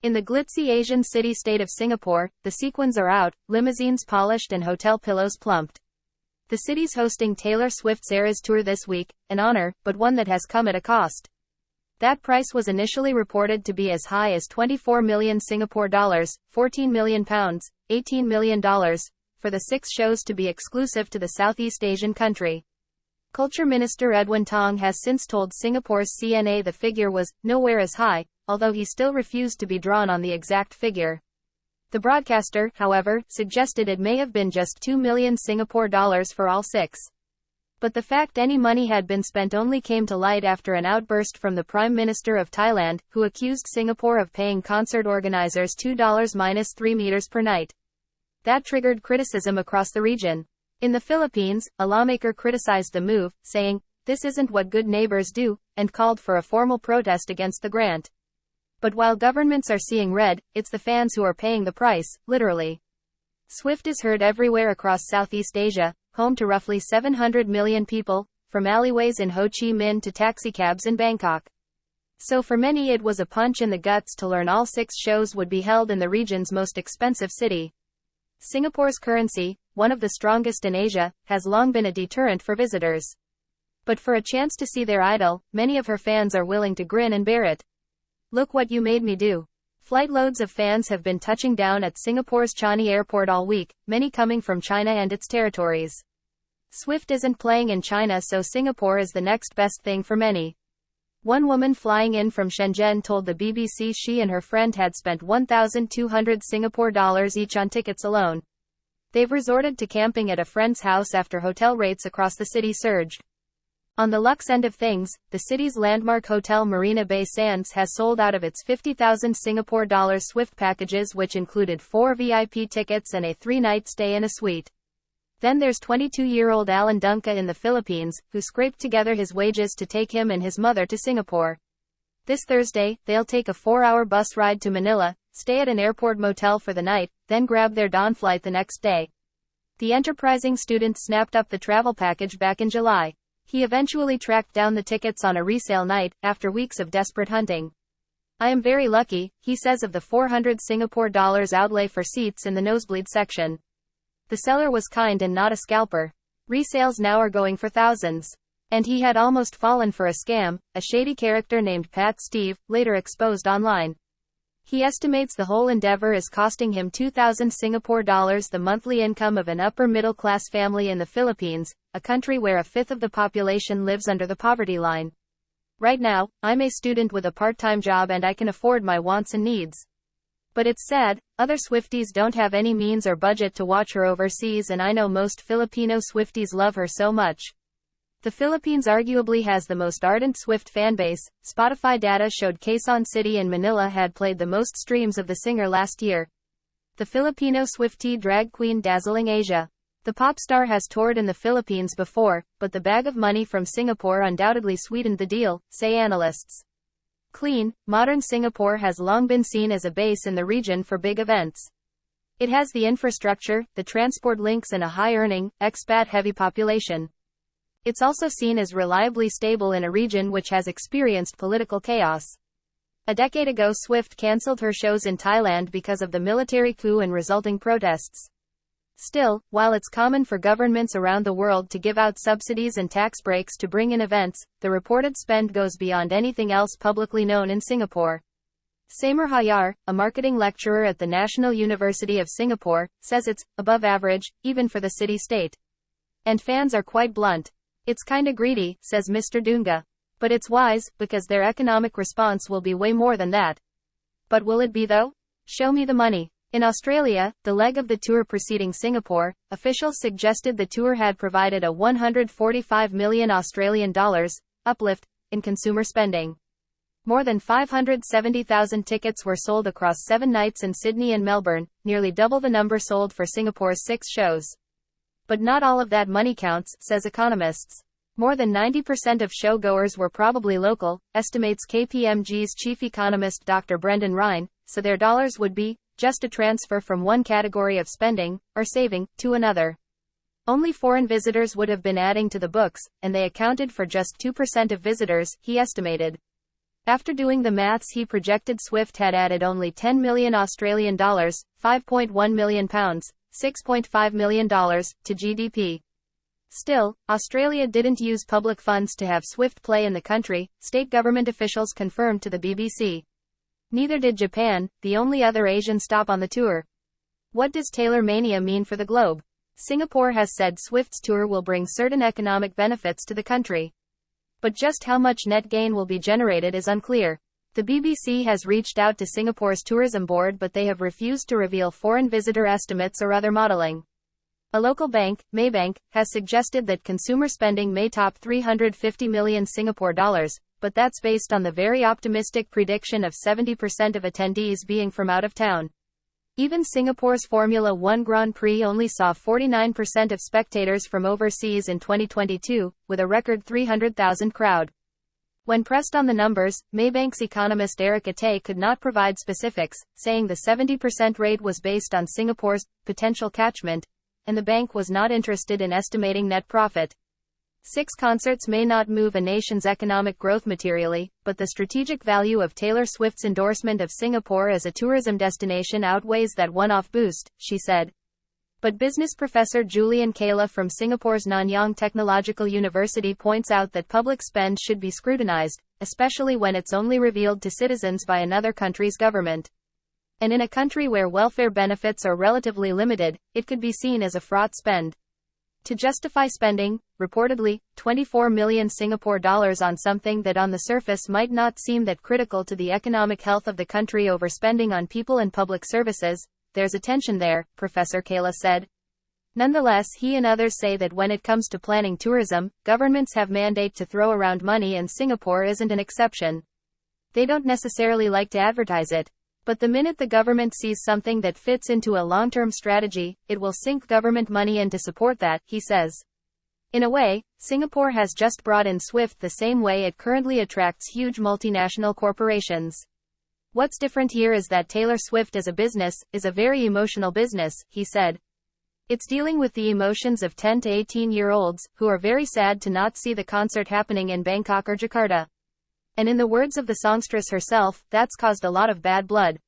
In the glitzy Asian city-state of Singapore, the sequins are out, limousines polished and hotel pillows plumped. The city's hosting Taylor Swift's Eras Tour this week, an honor, but one that has come at a cost. That price was initially reported to be as high as 24 million Singapore dollars, 14 million pounds, $18 million, for the 6 shows to be exclusive to the Southeast Asian country. Culture Minister Edwin Tong has since told Singapore's CNA the figure was nowhere as high, although he still refused to be drawn on the exact figure. The broadcaster, however, suggested it may have been just 2 million Singapore dollars for all 6. But the fact any money had been spent only came to light after an outburst from the Prime Minister of Thailand, who accused Singapore of paying concert organisers $2-3 meters per night. That triggered criticism across the region. In the Philippines, a lawmaker criticized the move, saying, "This isn't what good neighbors do," and called for a formal protest against the grant. But while governments are seeing red, it's the fans who are paying the price, literally. Swift is heard everywhere across Southeast Asia, home to roughly 700 million people, from alleyways in Ho Chi Minh to taxicabs in Bangkok. So for many it was a punch in the guts to learn all 6 shows would be held in the region's most expensive city. Singapore's currency, one of the strongest in Asia, has long been a deterrent for visitors. But for a chance to see their idol, many of her fans are willing to grin and bear it. Look what you made me do. Flight loads of fans have been touching down at Singapore's Changi Airport all week, many coming from China and its territories. Swift isn't playing in China, so Singapore is the next best thing for many. One woman flying in from Shenzhen told the BBC she and her friend had spent 1,200 Singapore dollars each on tickets alone. They've resorted to camping at a friend's house after hotel rates across the city surged. On the luxe end of things, the city's landmark hotel Marina Bay Sands has sold out of its 50,000 Singapore dollars Swift packages, which included 4 VIP tickets and a 3-night stay in a suite. Then there's 22-year-old Alan Dunca in the Philippines, who scraped together his wages to take him and his mother to Singapore. This Thursday, they'll take a 4-hour bus ride to Manila, stay at an airport motel for the night, then grab their dawn flight the next day. The enterprising student snapped up the travel package back in July. He eventually tracked down the tickets on a resale night, after weeks of desperate hunting. "I am very lucky," he says of the 400 Singapore dollars outlay for seats in the nosebleed section. The seller was kind and not a scalper. Resales now are going for thousands. And he had almost fallen for a scam, a shady character named Pat Steve, later exposed online. He estimates the whole endeavor is costing him 2,000 Singapore dollars, the monthly income of an upper-middle-class family in the Philippines, a country where a fifth of the population lives under the poverty line. "Right now, I'm a student with a part-time job and I can afford my wants and needs. But it's sad, other Swifties don't have any means or budget to watch her overseas, and I know most Filipino Swifties love her so much." The Philippines arguably has the most ardent Swift fanbase. Spotify data showed Quezon City and Manila had played the most streams of the singer last year. The Filipino Swiftie drag queen dazzling Asia. The pop star has toured in the Philippines before, but the bag of money from Singapore undoubtedly sweetened the deal, say analysts. Clean, modern Singapore has long been seen as a base in the region for big events. It has the infrastructure, the transport links, and a high-earning, expat-heavy population. It's also seen as reliably stable in a region which has experienced political chaos. A decade ago, Swift cancelled her shows in Thailand because of the military coup and resulting protests. Still, while it's common for governments around the world to give out subsidies and tax breaks to bring in events, the reported spend goes beyond anything else publicly known in Singapore. Samer Hayar, a marketing lecturer at the National University of Singapore, says it's above average, even for the city-state. And fans are quite blunt. "It's kinda greedy," says Mr. Dunga. "But it's wise, because their economic response will be way more than that." But will it be though? Show me the money. In Australia, the leg of the tour preceding Singapore, officials suggested the tour had provided a 145 million Australian dollars uplift in consumer spending. More than 570,000 tickets were sold across 7 nights in Sydney and Melbourne, nearly double the number sold for Singapore's 6 shows. But not all of that money counts, says economists. More than 90% of showgoers were probably local, estimates KPMG's chief economist Dr. Brendan Ryan, so their dollars would be just a transfer from one category of spending, or saving, to another. Only foreign visitors would have been adding to the books, and they accounted for just 2% of visitors, he estimated. After doing the maths, he projected Swift had added only 10 million Australian dollars, 5.1 million pounds, $6.5 million, to GDP. Still, Australia didn't use public funds to have Swift play in the country, state government officials confirmed to the BBC. Neither did Japan, the only other Asian stop on the tour. What does Taylor Mania mean for the globe? Singapore has said Swift's tour will bring certain economic benefits to the country. But just how much net gain will be generated is unclear. The BBC has reached out to Singapore's tourism board, but they have refused to reveal foreign visitor estimates or other modeling. A local bank, Maybank, has suggested that consumer spending may top 350 million Singapore dollars, but that's based on the very optimistic prediction of 70% of attendees being from out of town. Even Singapore's Formula One Grand Prix only saw 49% of spectators from overseas in 2022, with a record 300,000 crowd. When pressed on the numbers, Maybank's economist Eric Atay could not provide specifics, saying the 70% rate was based on Singapore's potential catchment, and the bank was not interested in estimating net profit. 6 concerts may not move a nation's economic growth materially, but the strategic value of Taylor Swift's endorsement of Singapore as a tourism destination outweighs that one-off boost, she said. But business professor Julian Kala from Singapore's Nanyang Technological University points out that public spend should be scrutinized, especially when it's only revealed to citizens by another country's government. And in a country where welfare benefits are relatively limited, it could be seen as a fraught spend. To justify spending, reportedly, 24 million Singapore dollars on something that on the surface might not seem that critical to the economic health of the country over spending on people and public services, there's a tension there, Professor Kala said. Nonetheless, he and others say that when it comes to planning tourism, governments have mandate to throw around money, and Singapore isn't an exception. They don't necessarily like to advertise it. But the minute the government sees something that fits into a long-term strategy, it will sink government money in to support that, he says. In a way, Singapore has just brought in Swift the same way it currently attracts huge multinational corporations. What's different here is that Taylor Swift as a business is a very emotional business, he said. It's dealing with the emotions of 10 to 18-year-olds, who are very sad to not see the concert happening in Bangkok or Jakarta. And in the words of the songstress herself, that's caused a lot of bad blood.